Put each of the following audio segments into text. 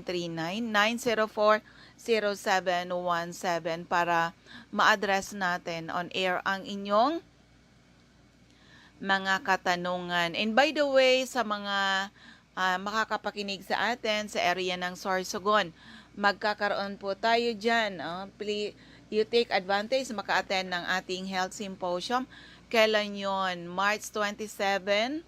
0939-904-0717 para ma-address natin on air ang inyong mga katanungan. And by the way, sa mga makakapakinig sa atin sa area ng Sorsogon, magkakaroon po tayo dyan. Please, you take advantage, maka-attend ng ating health symposium. Kailan yon? March 27,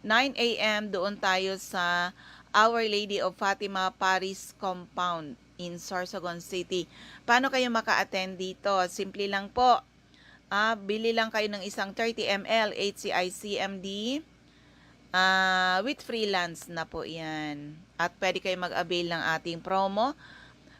9 a.m. Doon tayo sa Our Lady of Fatima Paris Compound in Sorsogon City. Paano kayo maka-attend dito? Simple lang po. Bili lang kayo ng isang 30 ml HCI CMD with freelance na po yan. At pwede kayo mag-avail ng ating promo.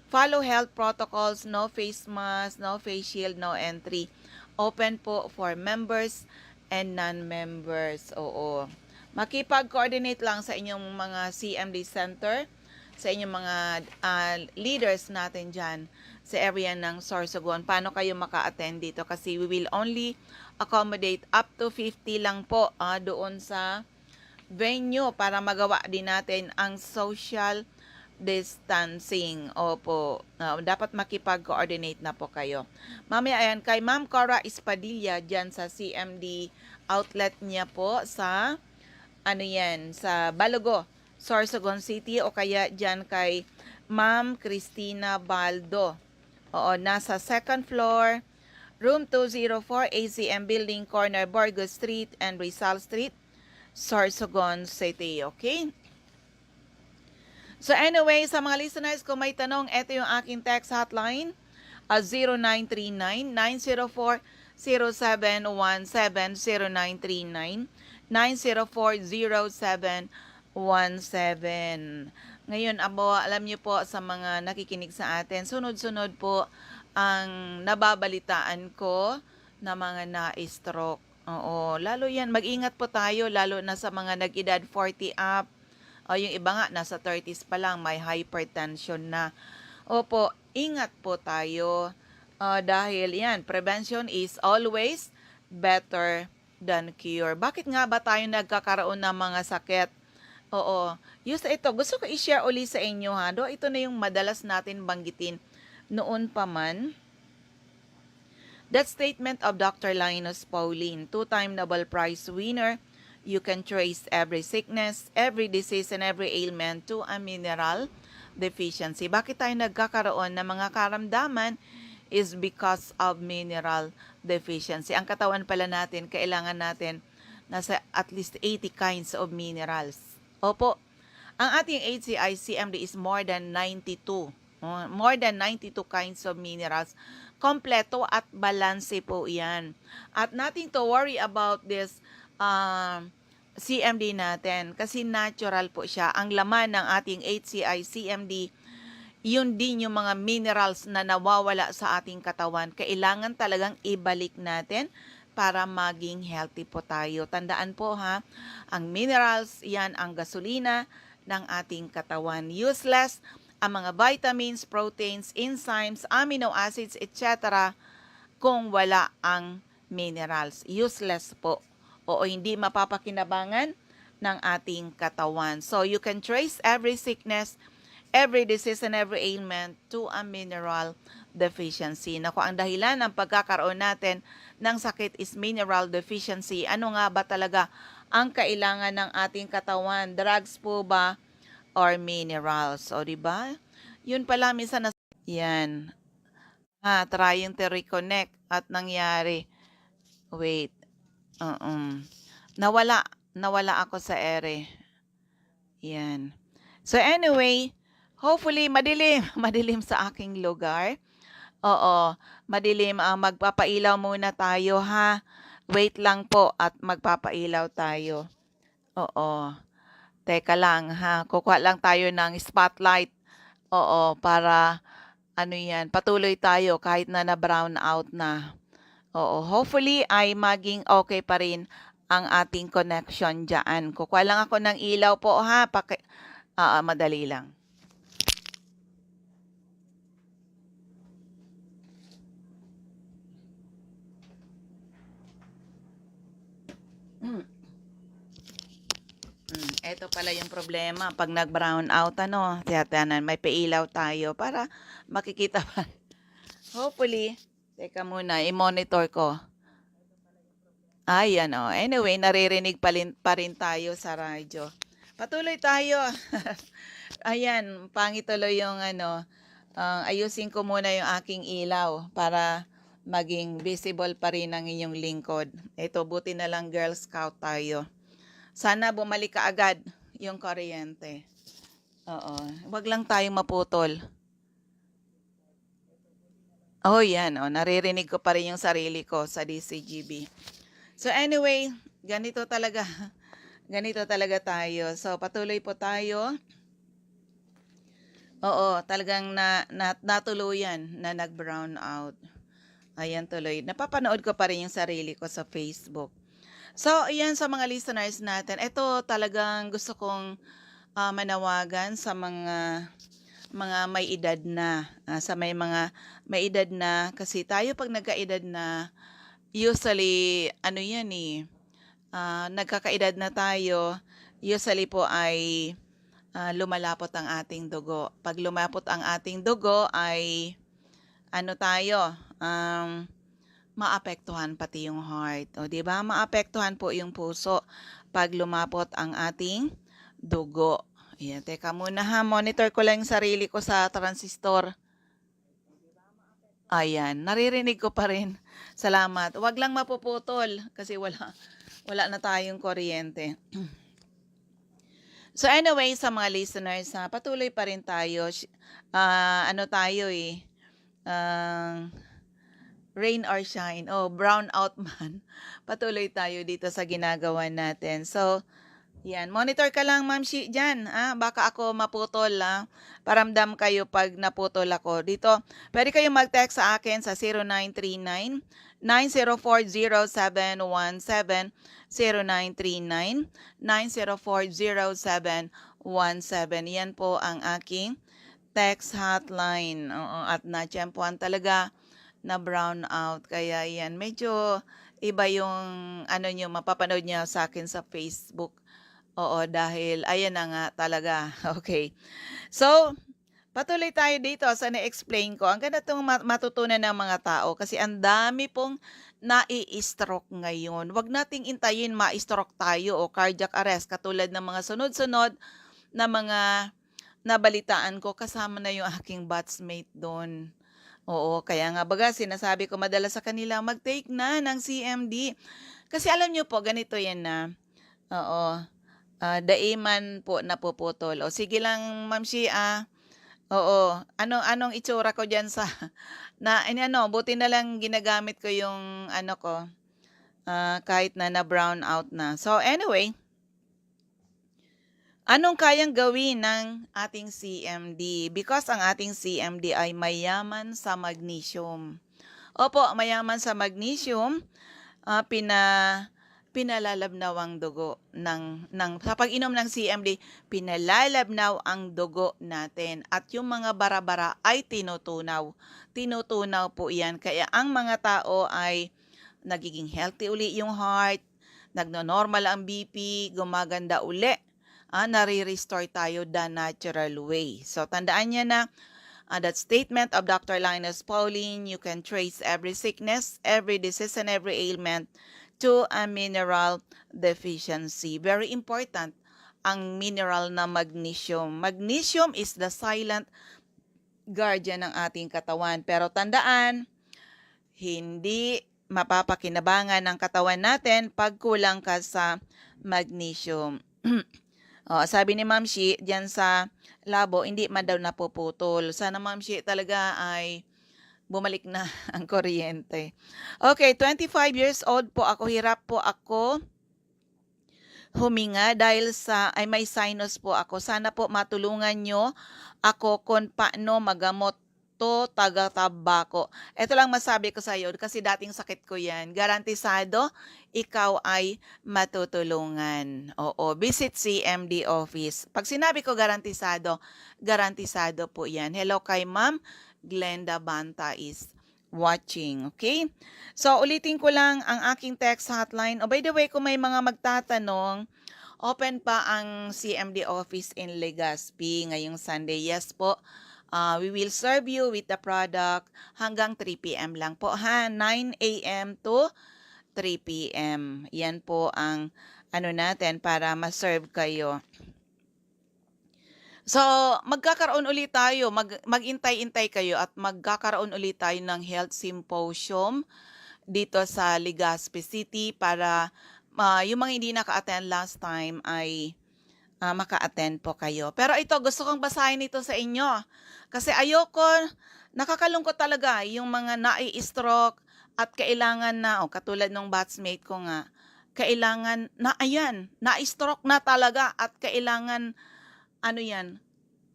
Follow health protocols, no face mask, no face shield, no entry. Open po for members and non-members. Oo. Makipag-coordinate lang sa inyong mga CMD center, sa inyong mga leaders natin dyan sa area ng Sorsogon. Paano kayo maka-attend dito? Kasi we will only accommodate up to 50 lang po doon sa venue para magawa din natin ang social distancing. Opo, dapat makipag-coordinate na po kayo. Mamaya ayan, kay Ma'am Cora Espadilla dyan sa CMD outlet niya po sa sa Balogo, Sorsogon City, o kaya dyan kay Ma'am Cristina Baldo. Oo, nasa second floor, room 204, ACM Building, corner Burgos Street and Rizal Street, Sorsogon City. Okay? So anyway, sa mga listeners, kung may tanong, ito yung aking text hotline, 0939-904-0717, 0904-0717. Ngayon, alam niyo po sa mga nakikinig sa atin, sunod-sunod po ang nababalitaan ko na mga na-stroke. Oo, lalo yan, mag-ingat po tayo, lalo na sa mga nag-edad 40 up. O yung iba nga, nasa 30s pa lang, may hypertension na. Opo, ingat po tayo. Dahil yan, prevention is always better than cure. Bakit nga ba tayo nagkakaroon ng mga sakit? Oo. Ito, gusto ko i-share uli sa inyo ha. Ito na yung madalas natin banggitin noon pa man. That statement of Dr. Linus Pauling, two-time Nobel Prize winner, you can trace every sickness, every disease, and every ailment to a mineral deficiency. Bakit tayo nagkakaroon ng mga karamdaman is because of mineral deficiency. Ang katawan pala natin, kailangan natin nasa at least 80 kinds of minerals. Opo, ang ating HCI-CMD is more than 92. More than 92 kinds of minerals. Kompleto at balanse po yan. At nothing to worry about this CMD natin kasi natural po siya. Ang laman ng ating HCI-CMD, yun din yung mga minerals na nawawala sa ating katawan. Kailangan talagang ibalik natin para maging healthy po tayo. Tandaan po ha, ang minerals, yan ang gasolina ng ating katawan. Useless ang mga vitamins, proteins, enzymes, amino acids, etc. kung wala ang minerals. Useless po. O hindi mapapakinabangan ng ating katawan. So you can trace every sickness, every disease, and every ailment to a mineral deficiency. Naku, ang dahilan ng pagkakaroon natin ng sakit is mineral deficiency. Ano nga ba talaga ang kailangan ng ating katawan? Drugs po ba or minerals? O diba? Yun pala minsan na yan. Trying to reconnect at nangyari. Wait. Nawala ako sa ere. Yan. So anyway, hopefully madilim sa aking lugar. Oo, madilim. Magpapailaw muna tayo ha. Wait lang po at magpapailaw tayo. Oo. Teka lang ha. Kukuha lang tayo ng spotlight. Oo, para patuloy tayo kahit na brown out na. Oo, hopefully ay maging okay pa rin ang ating connection dyan. Kukuha lang ako ng ilaw po ha. Madali lang. Eto pala yung problema 'pag nag-brown out ano, tiyatanan may pailaw tayo para makikita pa. Hopefully, teka muna i-monitor ko. Ayan, oh. Anyway, naririnig pa rin tayo sa radyo. Patuloy tayo. Ayan, pangit tuloy yung ano, ayusin ko muna yung aking ilaw para maging visible pa rin ang inyong lingkod. Ito, buti na lang Girl Scout tayo. Sana bumalik ka agad yung kuryente. Oo, wag lang tayong maputol. Oh, yan, oh, naririnig ko pa rin yung sarili ko sa DCGB. So anyway, ganito talaga. Ganito talaga tayo. So patuloy po tayo. Oo, talagang natuluyan na nag-brown out. Ayan tuloy. Napapanood ko pa rin yung sarili ko sa Facebook. So, ayan sa mga listeners natin. Ito talagang gusto kong manawagan sa mga may edad na. Sa mga may edad na. Kasi tayo pag nagkaedad na, usually, ano yan nagkakaedad na tayo, usually po ay lumalapot ang ating dugo. Pag lumapot ang ating dugo ay ano tayo, maapektuhan pati yung heart. O, di ba? Maapektuhan po yung puso pag lumapot ang ating dugo. Ayan, teka muna ha. Monitor ko lang yung sarili ko sa transistor. Ayan, naririnig ko pa rin. Salamat. Huwag lang mapuputol kasi wala na tayong kuryente. So anyway, sa mga listeners, patuloy pa rin tayo. Ano tayo rain or shine. Oh, brown out man. Patuloy tayo dito sa ginagawa natin. So, yan. Monitor ka lang, Ma'am Shi, dyan. Baka ako maputol. Paramdam kayo pag naputol ako. Dito, pwede kayong mag-text sa akin sa 0939 9040717 0939 9040717. Yan po ang aking text hotline. Oo, at natsyempohan talaga na brown out. Kaya yan, medyo iba yung ano nyo, mapapanood nyo sa akin sa Facebook. Oo, dahil ayan na nga talaga. Okay. So, patuloy tayo dito sa na-explain ko. Ang ganda itong matutunan ng mga tao kasi ang dami pong nai-stroke ngayon. Huwag nating intayin ma-stroke tayo o cardiac arrest katulad ng mga sunod-sunod na mga nabalitaan ko kasama na yung aking batchmate doon. Oo, kaya nga baga sinasabi ko madalas sa kanila mag-take na ng CMD. Kasi alam nyo po, ganito yan na. Oo, daiman po napuputol. O sige lang, Ma'am Shi, oo, anong itsura ko dyan sa, buti na lang ginagamit ko yung ano ko, kahit na brown out na. So anyway, anong kayang gawin ng ating CMD? Because ang ating CMD ay mayaman sa magnesium. Opo, mayaman sa magnesium, pinalalabnaw ang dugo sa pag-inom ng CMD, pinalalabnaw ang dugo natin at yung mga bara-bara ay tinutunaw. Tinutunaw po yan. Kaya ang mga tao ay nagiging healthy uli yung heart, nagno-normal ang BP, gumaganda uli. Nare-restore tayo the natural way. So, tandaan niya na that statement of Dr. Linus Pauling, you can trace every sickness, every disease, and every ailment to a mineral deficiency. Very important ang mineral na magnesium. Magnesium is the silent guardian ng ating katawan. Pero tandaan, hindi mapapakinabangan ng katawan natin pag kulang ka sa magnesium. Sabi ni Ma'am Shi, diyan sa labo, hindi man daw napuputol. Sana Ma'am Shi talaga ay bumalik na ang kuryente. Okay, 25 years old po ako. Hirap po ako huminga dahil may sinus po ako. Sana po matulungan nyo ako kung paano magamot to taga-tabako. Ito lang masabi ko sa iyo kasi dating sakit ko yan. Garantisado, ikaw ay matutulungan. Oo, visit CMD office. Pag sinabi ko garantisado, garantisado po yan. Hello kay Ma'am Glenda Banta is watching. Okay? So, ulitin ko lang ang aking text hotline. By the way, kung may mga magtatanong open pa ang CMD office in Legazpi ngayong Sunday. Yes po, we will serve you with the product hanggang 3 p.m. lang po ha, 9 a.m. to 3 p.m. Yan po ang ano natin para ma-serve kayo. So, magkakaroon ulit tayo, maghintay-intay kayo at magkakaroon ulit tayo ng health symposium dito sa Legazpi City para yung mga hindi naka-attend last time ay maka-attend po kayo. Pero ito, gusto kong basahin ito sa inyo. Kasi ayoko, nakakalungkot talaga yung mga nai-stroke at kailangan na, katulad ng batchmate ko nga, kailangan na, ayan, na-stroke na talaga at kailangan, ano yan,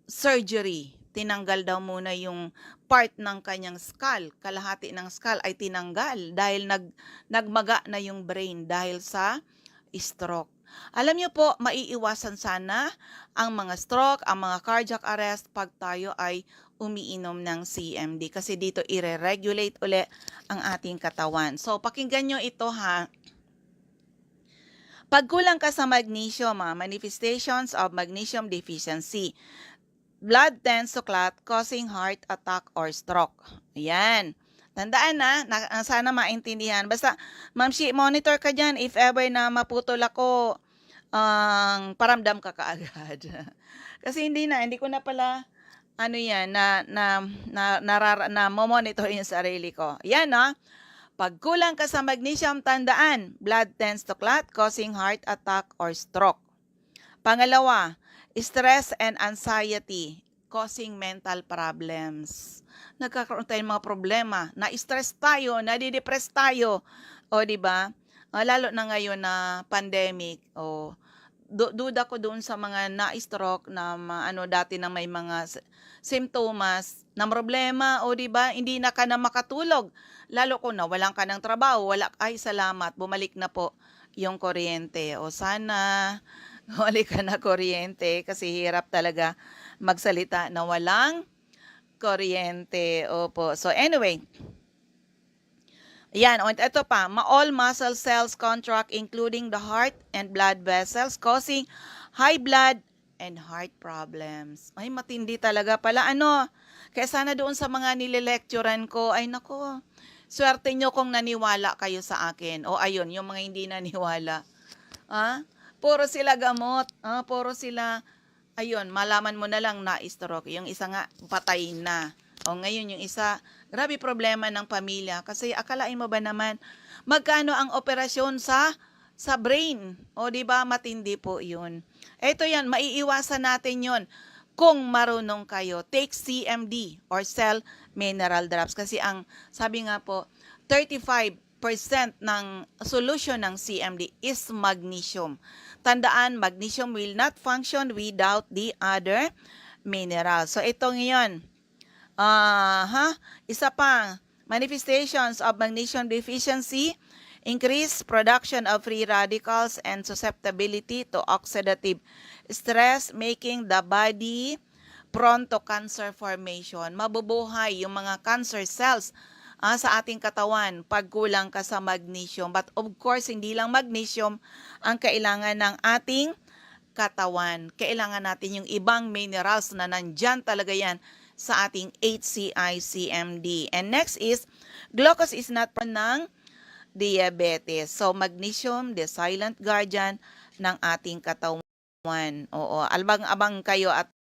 surgery. Tinanggal daw muna yung part ng kanyang skull. Kalahati ng skull ay tinanggal dahil nagmaga na yung brain dahil sa stroke. Alam niyo po, maiiwasan sana ang mga stroke, ang mga cardiac arrest pag tayo ay umiinom ng CMD kasi dito ire-regulate uli ang ating katawan. So, pakinggan nyo ito ha. Pag kulang ka sa magnesium, manifestations of magnesium deficiency. Blood tends to clot, causing heart attack or stroke. Ayan. Tandaan na sana maintindihan. Basta, Ma'am Shi, monitor ka dyan. If ever na maputol ako, paramdam ka kaagad. Kasi hindi ko na pala, monitor yung sarili ko. Yan, no? Pag kulang ka sa magnesium, tandaan, blood tends to clot, causing heart attack or stroke. Pangalawa, stress and anxiety causing mental problems. Nagkakaroon tayo ng mga problema, na-stress tayo, nadidepress tayo. O, di ba? Lalo na ngayon na pandemic. O, duda ko doon sa mga na-stroke na dati na may mga simptomas na problema. O, di ba? Hindi na ka na makatulog. Lalo ko na walang ka ng trabaho. Ay, salamat. Bumalik na po yung kuryente. O, sana wala ka na kuryente kasi hirap talaga magsalita na walang kuryente. Opo. So anyway, yan. Ito pa, all muscle cells contract including the heart and blood vessels causing high blood and heart problems. Ay, matindi talaga pala. Kaya sana doon sa mga nililecturean ko, ay nako, swerte nyo kung naniwala kayo sa akin. O ayun, yung mga hindi naniwala. Puro sila gamot. Puro sila, ayun, malaman mo na lang na stroke. Yung isa nga, patay na. O ngayon yung isa, grabe problema ng pamilya. Kasi akalain mo ba naman, magkano ang operasyon sa brain? O di ba matindi po yun. Ito yan, maiiwasan natin yun. Kung marunong kayo, take CMD or cell mineral drops. Kasi ang, sabi nga po, 35% ng solution ng CMD is magnesium. Tandaan, magnesium will not function without the other minerals. So, ito ngayon. Isa pa, manifestations of magnesium deficiency, increased production of free radicals and susceptibility to oxidative stress, making the body prone to cancer formation. Mabubuhay yung mga cancer cells sa ating katawan pag kulang ka sa magnesium. But of course, hindi lang magnesium ang kailangan ng ating katawan. Kailangan natin yung ibang minerals na nandyan talaga yan sa ating HCI-CMD. And next is, glucose is not ng diabetes. So, magnesium, the silent guardian ng ating katawan. Oo, albang-abang kayo at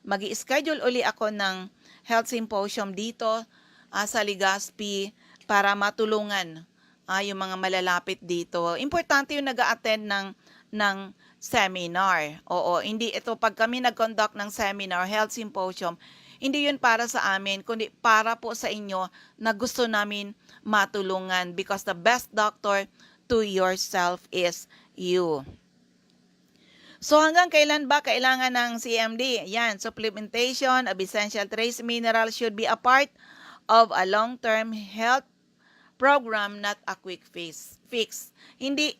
mag-i-schedule uli ako ng health symposium dito sa Legazpi para matulungan yung mga malalapit dito. Importante yung nag-a-attend ng seminar. Oo, hindi ito pag kami nag-conduct ng seminar, health symposium, hindi yun para sa amin, kundi para po sa inyo na gusto namin matulungan because the best doctor to yourself is you. So hanggang kailan ba kailangan ng CMD? Yan, supplementation of essential trace minerals should be a part of a long-term health program, not a quick fix. Hindi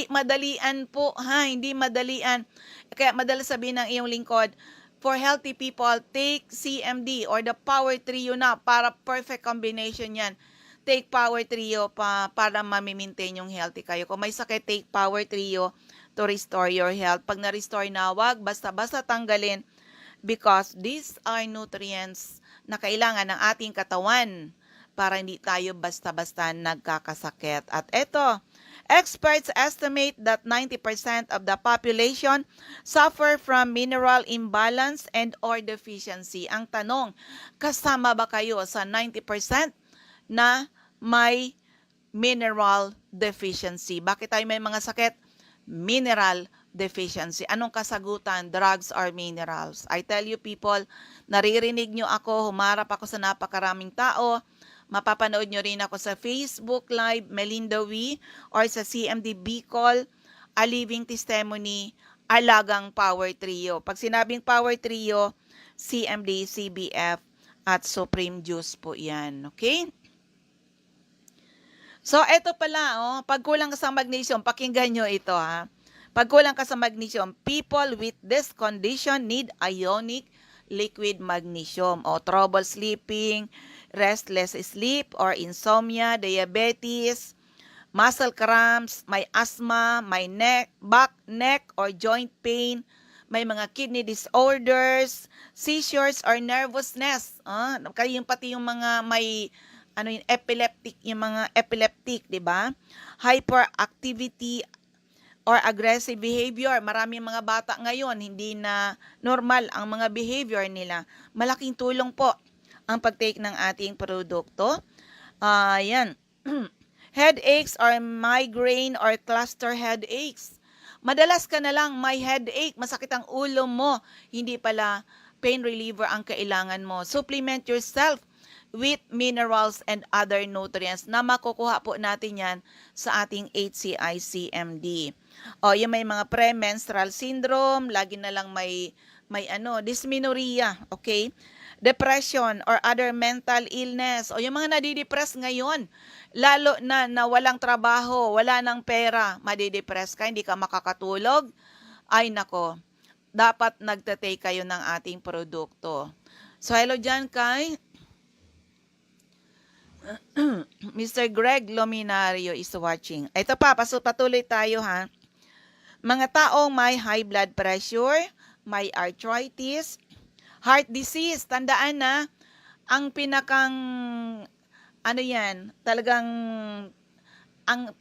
madalian po, hindi madalian. Kaya madalas sabihin ng iyong lingkod, for healthy people, take CMD or the Power Trio na para perfect combination yan. take Power Trio para ma-maintain yung healthy kayo. Kung may sakit, take Power Trio to restore your health. Pag na-restore na, wag basta-basta tanggalin because these are nutrients na kailangan ng ating katawan para hindi tayo basta-basta nagkakasakit. At eto, experts estimate that 90% of the population suffer from mineral imbalance and or deficiency. Ang tanong, kasama ba kayo sa 90% na may mineral deficiency? Bakit tayo may mga sakit? Mineral deficiency. Anong kasagutan? Drugs or minerals? I tell you people, naririnig nyo ako, humarap ako sa napakaraming tao, mapapanood nyo rin ako sa Facebook Live, Melinda Wee, or sa CMD Bicol, A Living Testimony, Alagang Power Trio. Pag sinabing Power Trio, CMD, CBF, at Supreme Juice po yan. Okay? So, eto pala, pag kulang ka sa magnesium, pakinggan nyo ito ha. Pag kulang ka sa magnesium, people with this condition need ionic liquid magnesium o trouble sleeping, restless sleep or insomnia, diabetes, muscle cramps, may asthma, may back, neck or joint pain, may mga kidney disorders, seizures or nervousness. Kaya pati yung mga may epileptic, yung mga epileptic, di ba? Hyperactivity or aggressive behavior. Maraming mga bata ngayon, hindi na normal ang mga behavior nila. Malaking tulong po ang pag-take ng ating produkto. Yan. Headaches or migraine or cluster headaches. Madalas ka na lang may headache, masakit ang ulo mo, hindi pala pain reliever ang kailangan mo. Supplement yourself with minerals and other nutrients na makukuha po natin yan sa ating HCI-CMD. Yung may mga premenstrual syndrome, lagi na lang may dysmenorrhea, okay? Depression or other mental illness, o yung mga nadidepress ngayon, lalo na walang trabaho, wala nang pera, madidepress ka, hindi ka makakatulog, ay nako, dapat nagtatake kayo ng ating produkto. So, hello dyan kay Mr. Greg Luminario is watching. Ito pa, patuloy tayo ha. Mga taong may high blood pressure, may arthritis, heart disease, tandaan na, ang pinakang, talagang, ang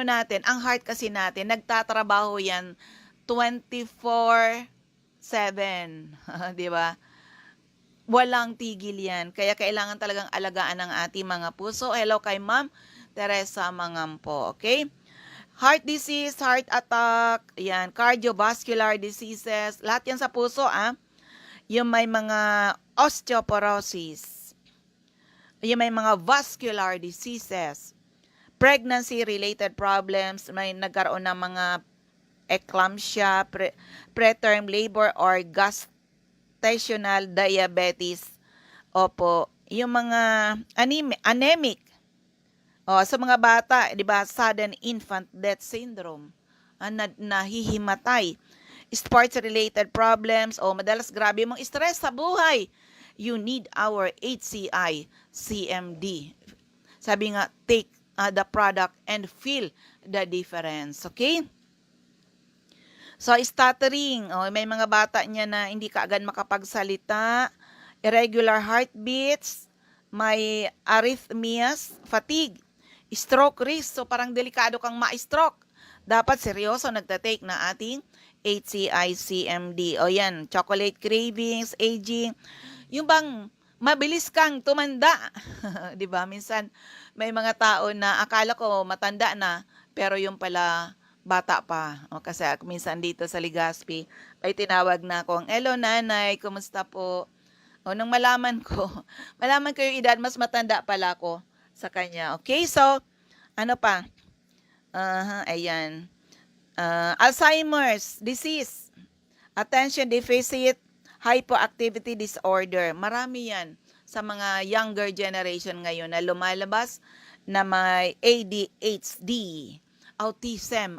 natin, ang heart kasi natin, nagtatrabaho yan 24/7, di ba? Walang tigil yan. Kaya kailangan talagang alagaan ng ating mga puso. Hello kay Ma'am Teresa Mangampo. Okay? Heart disease, heart attack, yan, cardiovascular diseases, lahat yan sa puso, Yung may mga osteoporosis, yung may mga vascular diseases, pregnancy-related problems, may nagkaroon ng mga eclampsia, preterm labor, or gestational diabetes. Opo, yung mga anemic. Sa mga bata, di ba, sudden infant death syndrome, nahihimatay. Sports-related problems, madalas grabe mong stress sa buhay. You need our HCI CMD. Sabi nga, take the product and feel the difference. Okay? So, stuttering. May mga bata niya na hindi kaagad makapagsalita. Irregular heartbeats. May arrhythmias, fatigue, stroke risk. So, parang delikado kang ma-stroke. Dapat seryoso nagtatake na ating HCI-CMD. Yan, chocolate cravings, aging. Yung bang mabilis kang tumanda. Di ba? Minsan, may mga tao na akala ko matanda na, pero yung pala bata pa. Kasi minsan dito sa Legazpi, ay tinawag na akong, hello nanay, kumusta po? Nung malaman ko yung edad, mas matanda pala ako sa kanya. Okay, so, ano pa? Ayan. Alzheimer's disease, attention deficit, hypoactivity disorder. Marami yan sa mga younger generation ngayon na lumalabas na may ADHD, autism.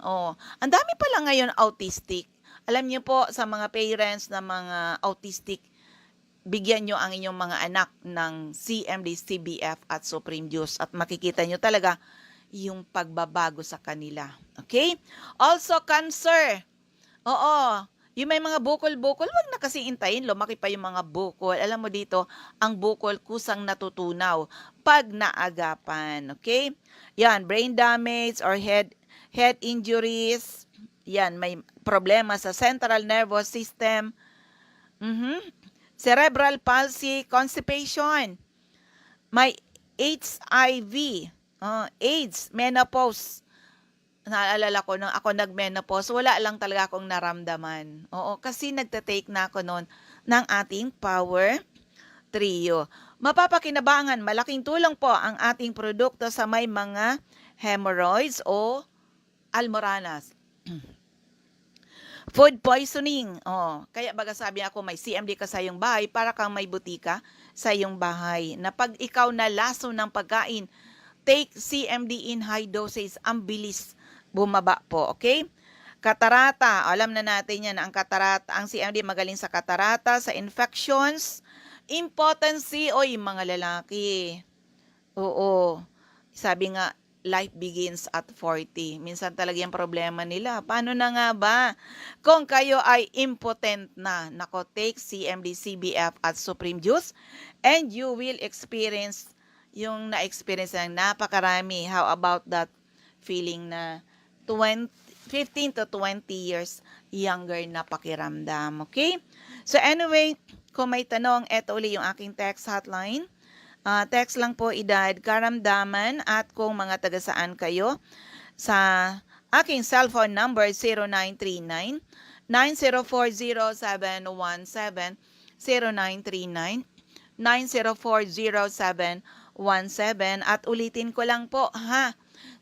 Ang dami pala ngayon autistic. Alam niyo po sa mga parents na mga autistic bigyan nyo ang inyong mga anak ng CMD, CBF at Supreme Juice at makikita nyo talaga yung pagbabago sa kanila. Okay? Also, cancer. Oo. Yung may mga bukol-bukol, wag na kasi intayin, lumaki pa yung mga bukol. Alam mo dito, ang bukol kusang natutunaw pag naagapan. Okay? Yan, brain damage or head injuries. Yan, may problema sa central nervous system. Cerebral palsy, constipation. May HIV, AIDS, menopause. Naalala ko nung ako nag-menopause, wala lang talaga akong naramdaman. Oo, kasi nagtatake na ako noon ng ating Power Trio. Mapapakinabangan, malaking tulong po ang ating produkto sa may mga hemorrhoids o almoranas. Food poisoning. Kaya baga sabi ako may CMD ka sa iyong bahay para kang may butika sa iyong bahay. Na pag ikaw nalaso ng pagkain, take CMD in high doses. Ang bilis bumaba po, okay? Katarata, alam na natin yan, ang CMD magaling sa katarata, sa infections, impotency, yung mga lalaki. Oo. Sabi nga, life begins at 40. Minsan talaga yung problema nila. Paano na nga ba? Kung kayo ay impotent na, nako, take CMD, CBF at Supreme Juice and you will experience yung na-experience ng napakarami. How about that feeling na 15 to 20 years younger na pakiramdam. Okay? So anyway, kung may tanong, eto uli yung aking text hotline. Text lang po edad, karamdaman at kung mga taga saan kayo sa aking cellphone number 0939 9040717 0939 9040717 at ulitin ko lang po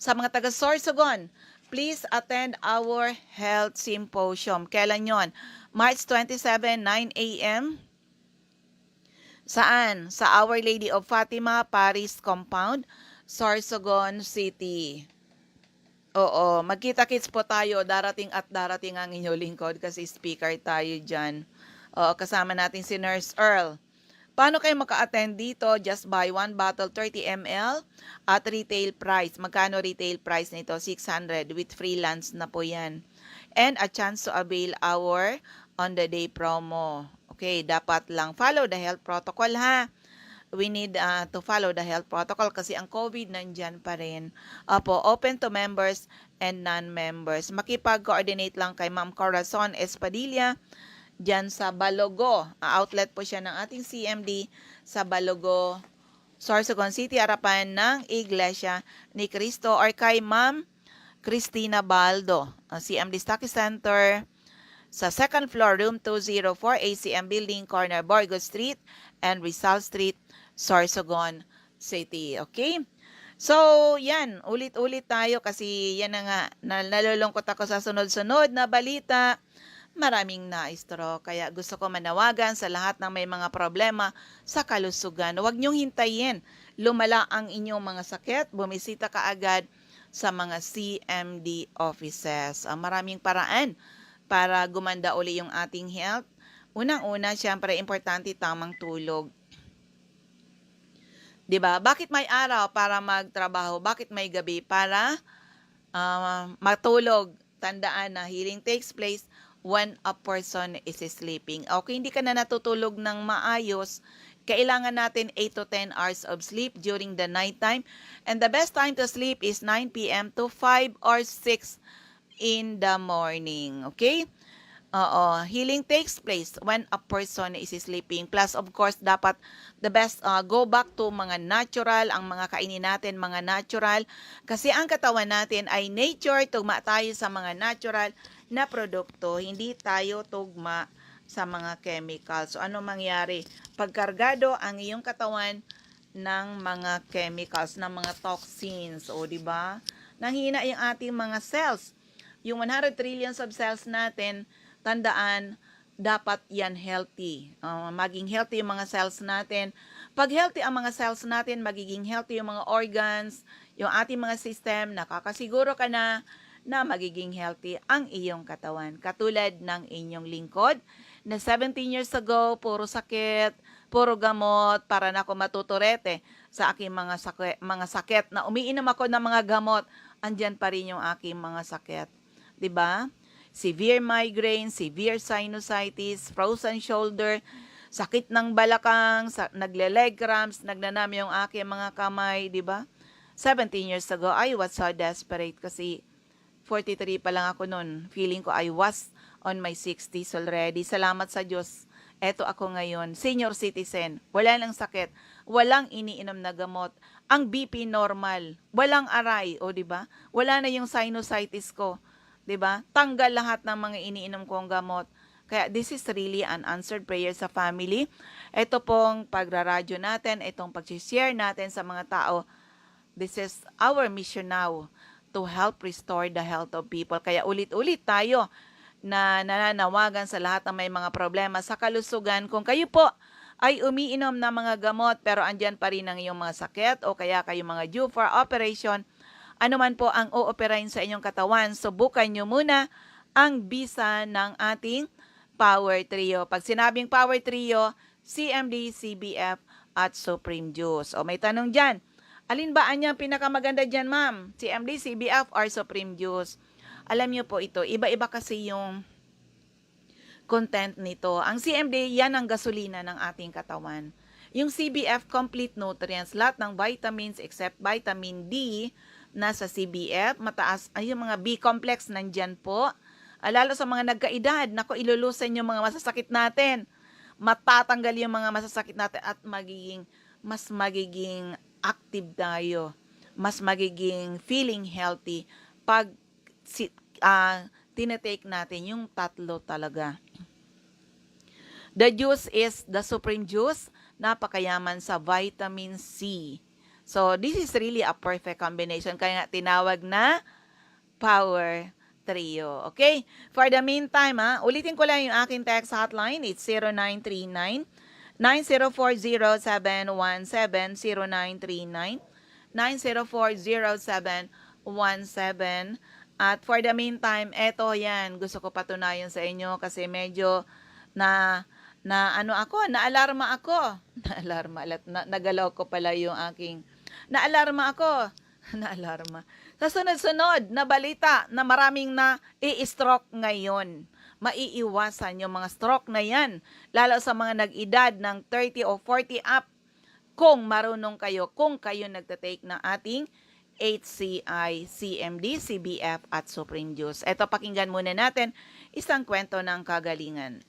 sa mga taga Sorsogon, please attend our health symposium. Kailan yon? March 27, 9 a.m. Saan? Sa Our Lady of Fatima Paris Compound, Sorsogon City. Oo, magkita-kits po tayo. Darating ang inyong lingkod kasi speaker tayo dyan. Oo, kasama natin si Nurse Earl. Paano kayo maka-attend dito? Just buy one bottle 30 ml at retail price. Magkano retail price nito? 600 with free lunch na po yan. And a chance to avail our on the day promo. Okay, dapat lang follow the health protocol We need to follow the health protocol kasi ang COVID nandyan pa rin. Open to members and non-members. Makipag-coordinate lang kay Ma'am Corazon Espadilla dyan sa Balogo. Outlet po siya ng ating CMD sa Balogo, Sorsogon City, harapan ng Iglesia ni Cristo, or kay Ma'am Cristina Baldo, CMD Stocky Center, sa second floor, room 204, ACM Building, corner Borgo Street and Rizal Street, Sorsogon City. Okay? So, yan. Ulit-ulit tayo kasi yan na nga. Nalulungkot ako sa sunod-sunod na balita. Maraming na-stroke. Kaya gusto ko manawagan sa lahat ng may mga problema sa kalusugan. Huwag niyong hintayin. Lumala ang inyong mga sakit. Bumisita ka agad sa mga CMD offices. Maraming paraan para gumanda uli yung ating health. Unang-una, syempre, importante tamang tulog. 'Di ba? Bakit may araw para magtrabaho? Bakit may gabi para matulog? Tandaan na healing takes place when a person is sleeping. Okay, hindi ka na natutulog ng maayos, kailangan natin 8 to 10 hours of sleep during the night time. And the best time to sleep is 9 p.m. to 5 or 6 in the morning. Okay? Healing takes place when a person is sleeping. Plus, of course, dapat the best go back to mga natural, ang mga kainin natin, mga natural. Kasi ang katawan natin ay nature, tugma tayo sa mga natural na produkto. Hindi tayo tugma sa mga chemicals. So, ano mangyari? Pagkargado ang iyong katawan ng mga chemicals, ng mga toxins. O, di ba? Nanghina yung ating mga cells. Yung 100 trillions of cells natin, tandaan, dapat yan healthy. Maging healthy yung mga cells natin. Pag healthy ang mga cells natin, magiging healthy yung mga organs, yung ating mga system, nakakasiguro ka na magiging healthy ang iyong katawan. Katulad ng inyong lingkod na 17 years ago, puro sakit, puro gamot para na ako matuturete sa aking mga sakit na umiinom ako ng mga gamot, andyan pa rin yung aking mga sakit. 'Di ba? Severe migraine, severe sinusitis, frozen shoulder, sakit ng balakang, nagle-leg cramps, nagnanam yung aking mga kamay, 'di ba? 17 years ago, I was so desperate kasi 43 pa lang ako noon. Feeling ko I was on my 60s already. Salamat sa Diyos. Eto ako ngayon, senior citizen, wala nang sakit, walang iniinom na gamot. Ang BP normal, walang aray, o 'di ba? Wala na yung sinusitis ko, 'di ba? Tanggal lahat ng mga iniinom kong gamot. Kaya this is really an answered prayer sa family. Ito pong pagraradyo natin, itong pag-share natin sa mga tao. This is our mission now to help restore the health of people. Kaya ulit-ulit tayo na nananawagan sa lahat ng may mga problema sa kalusugan. Kung kayo po ay umiinom ng mga gamot pero andyan pa rin ang iyong mga sakit o kaya kayo mga due for operation, ano man po ang ooperahin sa inyong katawan, subukan nyo muna ang bisa ng ating Power Trio. Pag sinabing Power Trio, CMD, CBF, at Supreme Juice. O may tanong dyan, alin ba ang pinakamaganda dyan, ma'am? CMD, CBF, or Supreme Juice? Alam niyo po ito, iba-iba kasi yung content nito. Ang CMD, yan ang gasolina ng ating katawan. Yung CBF, complete nutrients, lahat ng vitamins except vitamin D, nasa CBF, mataas, ay yung mga B-complex nandyan po. Lalo sa mga nagkaedad, nako, ilulusan yung mga masasakit natin. Matatanggal yung mga masasakit natin at mas magiging active tayo. Mas magiging feeling healthy pag tinetake natin yung tatlo talaga. The juice is the Supreme Juice. Napakayaman sa vitamin C. So, this is really a perfect combination. Kaya nga tinawag na Power Trio. Okay? For the meantime, ulitin ko lang yung aking text hotline. It's 0939-9040-717, 0939-9040-717. At for the meantime, eto yan, gusto ko patunayan sa inyo kasi medyo naalarma ako. Nagalaw ko pala yung aking, naalarma ako. Naalarma. Sa sunod-sunod na balita na maraming na i-stroke ngayon. Maiiwasan yung mga stroke na yan. Lalo sa mga nag-edad ng 30 o 40 up. Kung marunong kayo, kung kayo nagtatake ng ating HCI, CMD, CBF at Supreme Juice. Ito, pakinggan muna natin isang kwento ng kagalingan.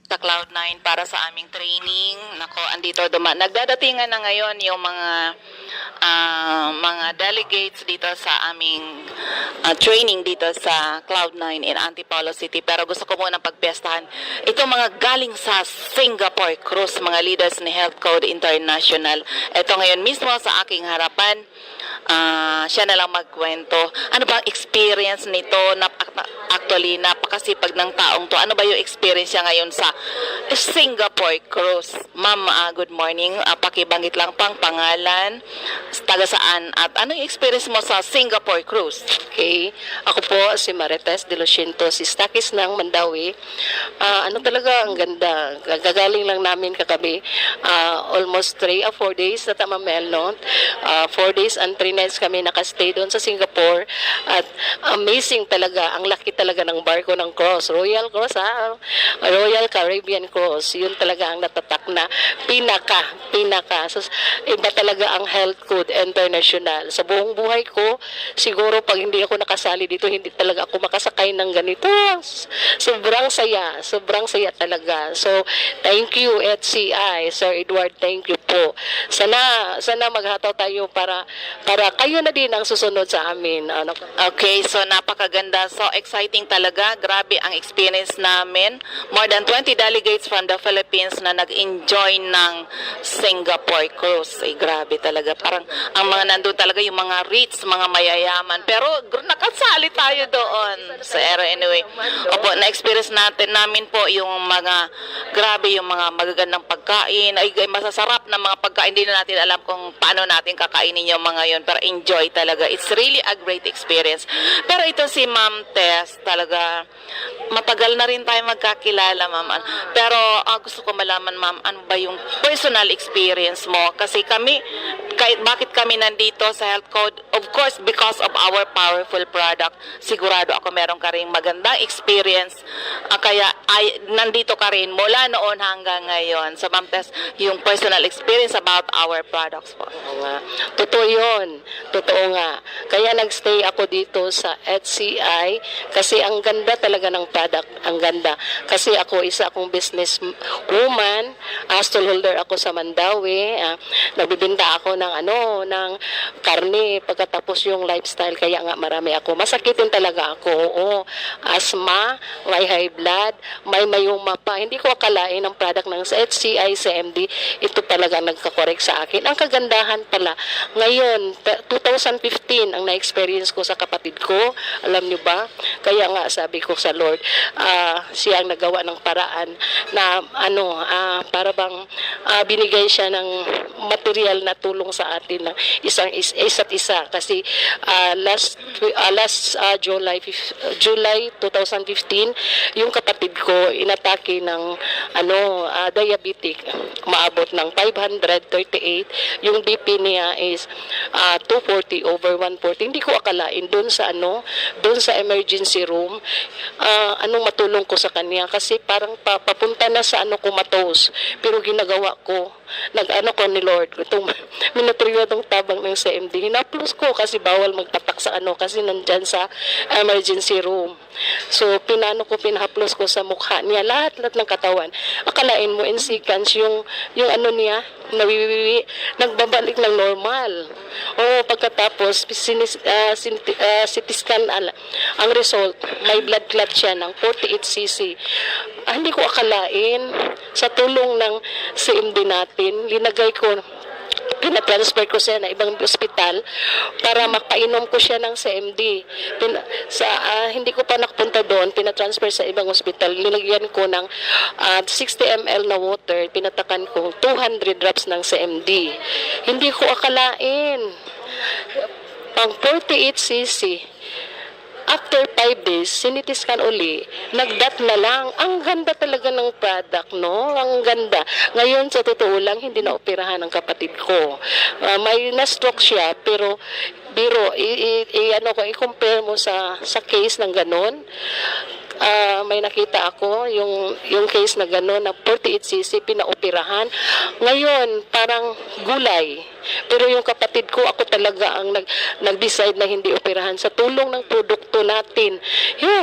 Sa Cloud9 para sa aming training. Nako, andito nagdadatingan na ngayon yung mga delegates dito sa aming training dito sa Cloud9 in Antipolo City. Pero gusto ko muna pagpiestahan itong mga galing sa Singapore Cruise, mga leaders ni Health Code International. Ito ngayon mismo sa aking harapan. Siya na lang magkwento. Ano ba ang experience nito? Actually, napakasipag ng taong to. Ano ba yung experience niya ngayon sa Singapore Cruise? Ma'am, good morning. Pakibanggit lang pang pangalan, taga saan, at ano yung experience mo sa Singapore Cruise? Okay. Ako po si Marites de Luciento, si Stakis ng Mandawi. Ano talaga, ang ganda. Gagaling lang namin kagabi. Almost 3 or 4 days na tamamel, no? 4 days and 3 nights kami nakastay doon sa Singapore. At amazing talaga. Ang laki talaga ng barko ng Cross. Royal Cross, Royal Caribbean Cross. Yun talaga ang natatak na pinaka. So, iba talaga ang Health Code International. Sa buong buhay ko, siguro pag hindi ako nakasali dito, hindi talaga ako makasakay ng ganito. Sobrang saya talaga. So, thank you HCI, Sir Edward, thank you po. Sana maghataw tayo para kayo na din ang susunod sa amin. Okay, so napakaganda. So exciting talaga. Grabe ang experience namin. More than 20 delegates from the Philippines na nag-enjoy ng Singapore cruise. Ay, grabe talaga. Parang ang mga nandun talaga yung mga rich, mga mayayaman. Pero nakasali tayo doon sa Aero Anyway. Opo, na-experience namin po yung mga, grabe yung mga magagandang pagkain. Ay, masasarap na mga pagkain. Hindi na natin alam kung paano natin kakainin yung mga yun. Pero enjoy talaga. It's really a great experience. Pero ito si Ma'am Tess, talaga, matagal na rin tayo magkakilala, Ma'am. Pero gusto ko malaman, Ma'am, ano ba yung personal experience mo? Kasi kami, kahit bakit kami nandito sa Health Code, of course, because of our powerful product, sigurado ako meron ka rin magandang experience. Kaya nandito ka rin mula noon hanggang ngayon. So, Ma'am Tess, yung personal experience about our products po. Oo nga. Totoo yun. Totoo nga. Kaya nagstay ako dito sa HCI kasi ang ganda talaga ng product. Ang ganda. Kasi ako, isa akong business woman, stallholder ako sa Mandawi, nagbibinta ako ng ng karne pagkatapos yung lifestyle, kaya nga marami ako. Masakitin talaga ako. Oo. Asthma, may high blood, may mayuma pa. Hindi ko akalain ang product ng HCI, CMD, ito talaga nagkakorek sa akin. Ang kagandahan pala, ngayon, 2015, ang na-experience ko sa kapatid ko, alam nyo ba? Kaya nga sabi ko sa Lord, siya ang nagawa ng paraan na para bang binigay siya ng material na tulong sa atin ng isa't isa kasi last July 2015 yung kapatid ko inatake ng diabetic, maabot ng 538, yung BP niya is 240/140. Hindi ko akalain doon sa emergency room anong matulong ko sa kanya kasi parang papunta na sa comatose, pero ginagawa ko ko ni Lord itong minutrio itong tabang ng CMD, hinaplos ko kasi bawal magpatak sa kasi nandyan sa emergency room. So pinahaplos ko sa mukha niya lahat ng katawan. Akalain mo in seconds yung niya nawiwiwi, nagbabalik ng normal. Pagkatapos CT scan ang result, may blood clot siya ng 48 cc. Hindi ko akalain sa tulong ng CMD natin, pinatransfer ko siya na ibang ospital para mapainom ko siya ng CMD. Hindi ko pa nakapunta doon, pinatransfer sa ibang ospital. Linagyan ko ng 60 ml na water, pinatakan ko 200 drops ng CMD. Hindi ko akalain. Pang 48 cc. After 5 days, sinitiskan uli, nagdat na lang. Ang ganda talaga ng product, no? Ang ganda. Ngayon, sa totoo lang, hindi na operahan ng kapatid ko. May na-stroke siya, pero biro, i-compare mo sa case ng ganon. May nakita ako yung case na gano'n na 48cc pinaoperahan. Ngayon, parang gulay. Pero yung kapatid ko, ako talaga ang nag-decide na hindi operahan sa tulong ng produkto natin.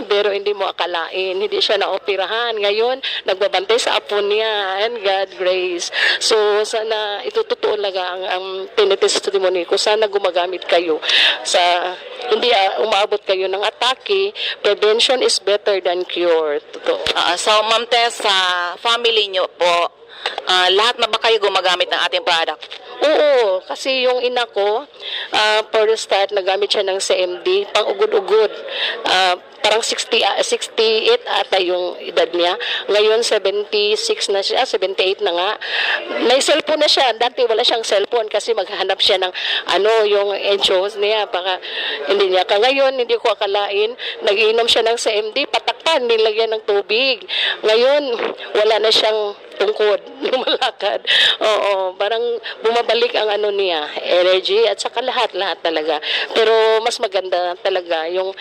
Pero hindi mo akalain, hindi siya naoperahan. Ngayon, nagbabantay sa apo niya, and God grace. So, sana itutotoo lang ang tinitestimony ko. Sana gumagamit kayo hindi umabot kayo ng atake. Prevention is better than cure. Totoo. So, Ma'am Tess, sa family nyo po, lahat na ba kayo gumagamit ng ating product? Oo, kasi yung ina ko, for the start, nagamit siya ng CMD, pang ugod-ugod. Parang 68 ata yung edad niya. Ngayon, 76 na siya, 78 na nga. May cellphone na siya. Dati wala siyang cellphone kasi maghahanap siya ng yung insurance niya. Baka hindi niya. Ngayon, hindi ko akalain, nag-iinom siya ng CMD, patakpan, nilagyan ng tubig. Ngayon, wala na siyang tungkod, lumalakad. Oo, parang bumabalik ang niya, energy at saka lahat talaga. Pero mas maganda talaga yung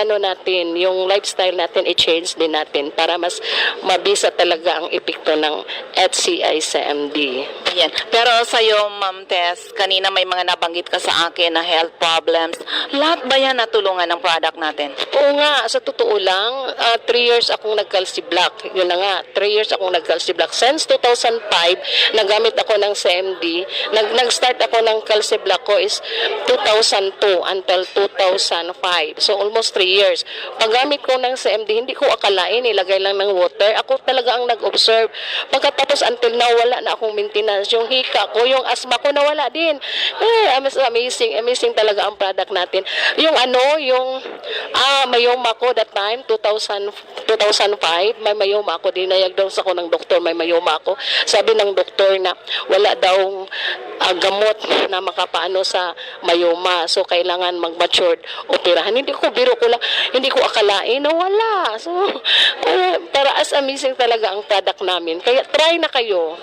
natin, yung lifestyle natin i-change din natin para mas mabisa talaga ang epekto ng HCI CMD. Yan. Pero sa'yo, Ma'am Tess, kanina may mga nabanggit ka sa akin na health problems. Lahat ba yan natulungan ng product natin? Oo nga, sa totoo lang, 3 years akong nag-calci block. Yun na nga, 3 years akong nag-calci block. Since 2005, nagamit ako ng CMD. Nag-start ako ng calci block ko is 2002 until 2005. So almost 3 years. Paggamit ko ng CMD, hindi ko akalain, ilagay lang ng water. Ako talaga ang nag-observe. Pagkatapos until now, wala na akong maintenance. Yung hika ko, yung asthma ko, nawala din. Amazing talaga ang product natin. Yung mayoma ko that time, 2005, may mayoma ako, dinayagdose ako ng doktor, may mayoma ako. Sabi ng doktor na wala daw gamot na makapaano sa mayoma. So, kailangan mag-matured operahan. Hindi ko akalain na wala. So, pero as amazing talaga ang product namin. Kaya try na kayo.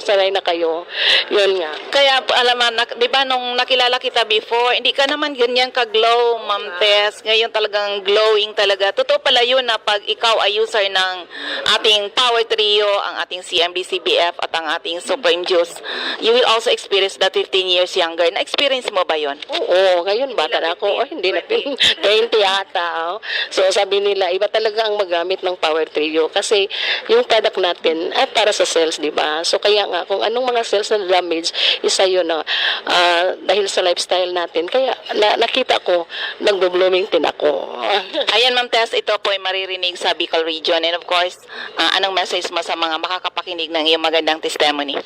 Yun nga. Kaya alam mo, di ba nung nakilala kita before, hindi ka naman ganyan ka-glow, Ma'am Tess. Ngayon talagang glowing talaga. Totoo pala yun na pag ikaw ay user ng ating Power Trio, ang ating CMB-CBF at ang ating Supreme Juice, you will also experience the 15 years younger. Na-experience mo ba yun? Oo, ngayon bata na ako. Hindi na 20 yata. So sabi nila, iba talaga ang magamit ng Power Trio kasi yung product natin ay para sa cells, di ba? So kaya nga, kung anong mga cells na damage, isa yun na dahil sa lifestyle natin. Kaya nakita ko, nagbo-blooming din ako. Ayan, Ma'am Tess, ito po ay maririnig sa Bicol Region. And of course, anong message mo sa mga makakapakinig ng iyong magandang testimony?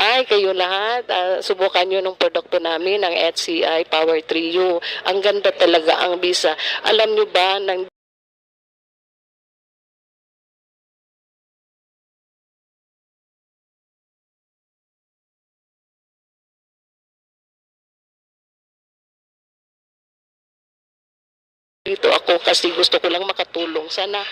Ay, kayo lahat, subukan nyo ng produkto namin, ang HCI Power Trio. Ang ganda talaga ang bisa. Alam nyo ba, dito ako kasi gusto ko lang makatulong. Sana